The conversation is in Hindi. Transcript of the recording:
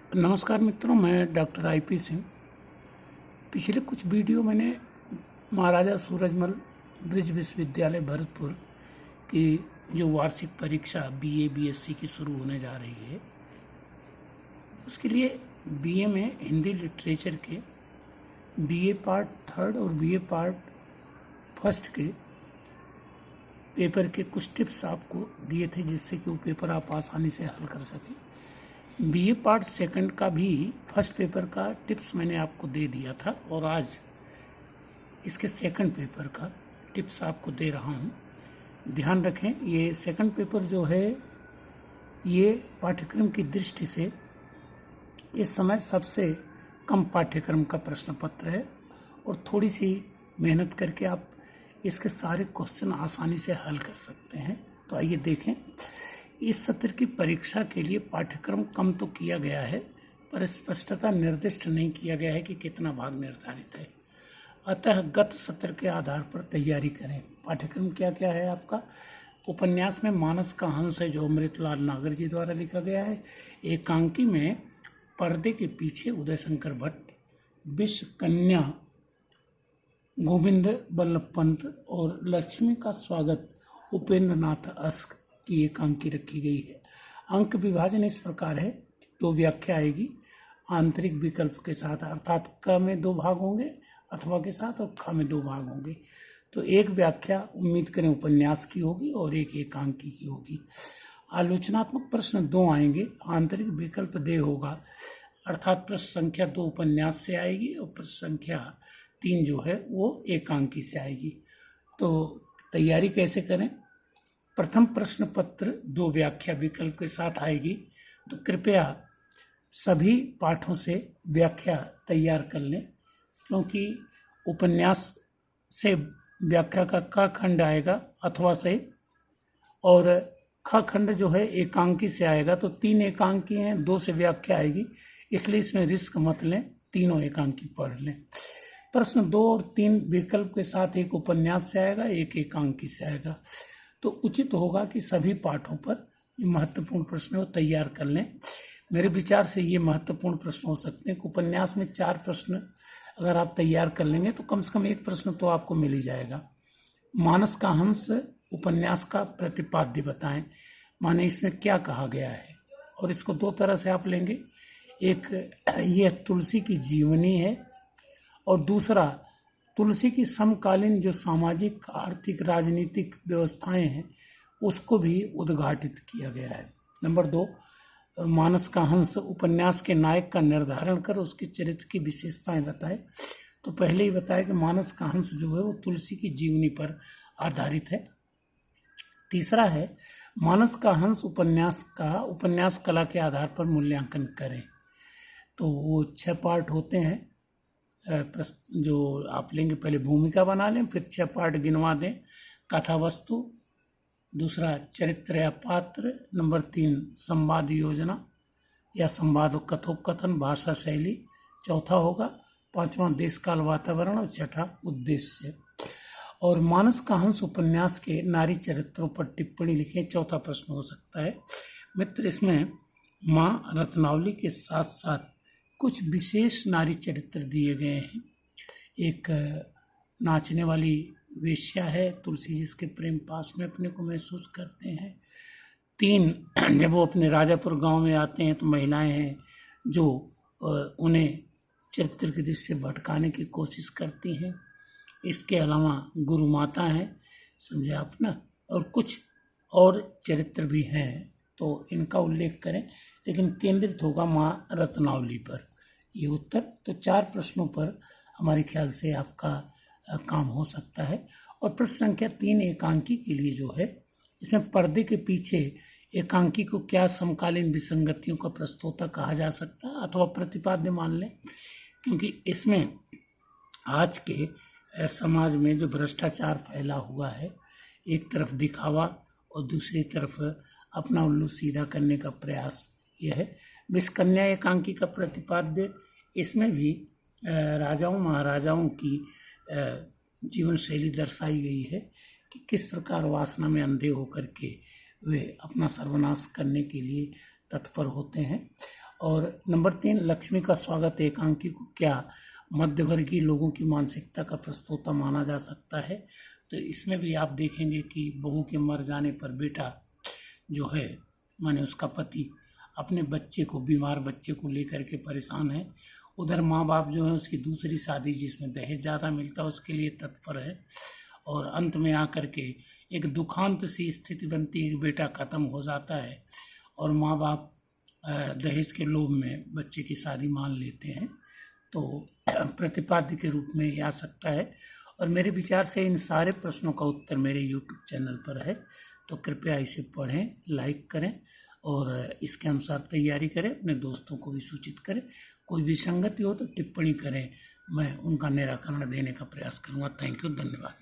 नमस्कार मित्रों, मैं डॉक्टर आईपी सिंह। पिछले कुछ वीडियो मैंने महाराजा सूरजमल ब्रिज विश्वविद्यालय भरतपुर की जो वार्षिक परीक्षा बीए बीएससी की शुरू होने जा रही है, उसके लिए बीए में हिंदी लिटरेचर के बीए पार्ट थर्ड और बीए पार्ट फर्स्ट के पेपर के कुछ टिप्स आपको दिए थे, जिससे कि वो पेपर आप आसानी से हल कर सकें। बीए पार्ट सेकंड का भी फर्स्ट पेपर का टिप्स मैंने आपको दे दिया था और आज इसके सेकंड पेपर का टिप्स आपको दे रहा हूँ। ध्यान रखें, ये सेकंड पेपर जो है ये पाठ्यक्रम की दृष्टि से इस समय सबसे कम पाठ्यक्रम का प्रश्न पत्र है और थोड़ी सी मेहनत करके आप इसके सारे क्वेश्चन आसानी से हल कर सकते हैं। तो आइए देखें, इस सत्र की परीक्षा के लिए पाठ्यक्रम कम तो किया गया है, पर स्पष्टता निर्दिष्ट नहीं किया गया है कि कितना भाग निर्धारित है। अतः गत सत्र के आधार पर तैयारी करें। पाठ्यक्रम क्या क्या है आपका? उपन्यास में मानस का हंस है, जो अमृतलाल नागर जी द्वारा लिखा गया है। एकांकी में पर्दे के पीछे उदय शंकर भट्ट, विश्व कन्या गोविंद बल्लभ पंत और लक्ष्मी का स्वागत उपेंद्र नाथ अस्क की एकांकी रखी गई है। अंक विभाजन इस प्रकार है, 2 व्याख्या आएगी आंतरिक विकल्प के साथ, अर्थात क में 2 भाग होंगे अथवा के साथ और ख में 2 भाग होंगे। तो एक व्याख्या उम्मीद करें उपन्यास की होगी और एक एकांकी की होगी। आलोचनात्मक प्रश्न 2 आएंगे, आंतरिक विकल्प दे होगा, अर्थात प्रश्न संख्या 2 उपन्यास से आएगी और प्रश्न संख्या 3 जो है वो एकांकी से आएगी। तो तैयारी कैसे करें? प्रथम प्रश्न पत्र 2 व्याख्या विकल्प के साथ आएगी, तो कृपया सभी पाठों से व्याख्या तैयार कर लें, क्योंकि उपन्यास से व्याख्या का क खंड आएगा अथवा से, और ख खंड जो है एकांकी से आएगा। तो 3 एकांकी हैं, 2 से व्याख्या आएगी, इसलिए इसमें रिस्क मत लें, तीनों एकांकी पढ़ लें। प्रश्न 2 और 3 विकल्प के साथ एक उपन्यास से आएगा, एक एकांकी से आएगा। तो उचित होगा कि सभी पाठों पर ये महत्वपूर्ण प्रश्न वो तैयार कर लें। मेरे विचार से ये महत्वपूर्ण प्रश्न हो सकते हैं कि उपन्यास में 4 प्रश्न अगर आप तैयार कर लेंगे तो कम से कम एक प्रश्न तो आपको मिल ही जाएगा। मानस का हंस उपन्यास का प्रतिपाद्य बताएं, माने इसमें क्या कहा गया है, और इसको 2 तरह से आप लेंगे। एक ये तुलसी की जीवनी है और दूसरा तुलसी की समकालीन जो सामाजिक, आर्थिक, राजनीतिक व्यवस्थाएं हैं उसको भी उद्घाटित किया गया है। नंबर 2, मानस का हंस उपन्यास के नायक का निर्धारण कर उसके चरित्र की विशेषताएं बताए। तो पहले ही बताया कि मानस का हंस जो है वो तुलसी की जीवनी पर आधारित है। तीसरा है, मानस का हंस उपन्यास कला के आधार पर मूल्यांकन करें। तो वो 6 पार्ट होते हैं, जो आप लेंगे। पहले भूमिका बना लें, फिर 6 पार्ट गिनवा दें। कथा वस्तु, दूसरा चरित्र या पात्र, नंबर 3 संवाद योजना या संवाद कथोपकथन, भाषा शैली, चौथा होगा 5वां देश काल वातावरण और 6ठा उद्देश्य। और मानस का हंस उपन्यास के नारी चरित्रों पर टिप्पणी लिखें, चौथा प्रश्न हो सकता है। मित्र, इसमें माँ रत्नावली के साथ साथ कुछ विशेष नारी चरित्र दिए गए हैं। एक नाचने वाली वेश्या है, तुलसी जिसके प्रेम पास में अपने को महसूस करते हैं। 3, जब वो अपने राजापुर गांव में आते हैं तो महिलाएं हैं जो उन्हें चरित्र की दृष्टि से भटकाने की कोशिश करती हैं। इसके अलावा गुरु माता हैं, समझे आप ना, और कुछ और चरित्र भी हैं, तो इनका उल्लेख करें, लेकिन केंद्रित होगा माँ रत्नावली पर ये उत्तर। तो 4 प्रश्नों पर हमारे ख्याल से आपका काम हो सकता है। और प्रश्न संख्या 3 एकांकी के लिए जो है, इसमें पर्दे के पीछे एकांकी को क्या समकालीन विसंगतियों का प्रस्तोता कहा जा सकता है, अथवा प्रतिपाद्य मान लें, क्योंकि इसमें आज के समाज में जो भ्रष्टाचार फैला हुआ है, एक तरफ दिखावा और दूसरी तरफ अपना उल्लू सीधा करने का प्रयास, यह है। विषकन्या एकांकी का प्रतिपाद्य, इसमें भी राजाओं महाराजाओं की जीवन शैली दर्शाई गई है कि किस प्रकार वासना में अंधे होकर के वे अपना सर्वनाश करने के लिए तत्पर होते हैं। और नंबर 3, लक्ष्मी का स्वागत एकांकी को क्या मध्यवर्गीय लोगों की मानसिकता का प्रस्तोता माना जा सकता है? तो इसमें भी आप देखेंगे कि बहू के मर जाने पर बेटा जो है माने उसका पति अपने बच्चे को, बीमार बच्चे को लेकर के परेशान है। उधर माँ बाप जो है उसकी दूसरी शादी जिसमें दहेज ज़्यादा मिलता है उसके लिए तत्पर है। और अंत में आकर के एक दुखांत सी स्थिति बनती है, बेटा खत्म हो जाता है और माँ बाप दहेज के लोभ में बच्चे की शादी मान लेते हैं। तो प्रतिपाद्य के रूप में ये आ सकता है। और मेरे विचार से इन सारे प्रश्नों का उत्तर मेरे YouTube चैनल पर है, तो कृपया इसे पढ़ें, लाइक करें और इसके अनुसार तैयारी करें, अपने दोस्तों को भी सूचित करें। कोई विसंगति हो तो टिप्पणी करें, मैं उनका निराकरण देने का प्रयास करूँगा। थैंक यू, धन्यवाद।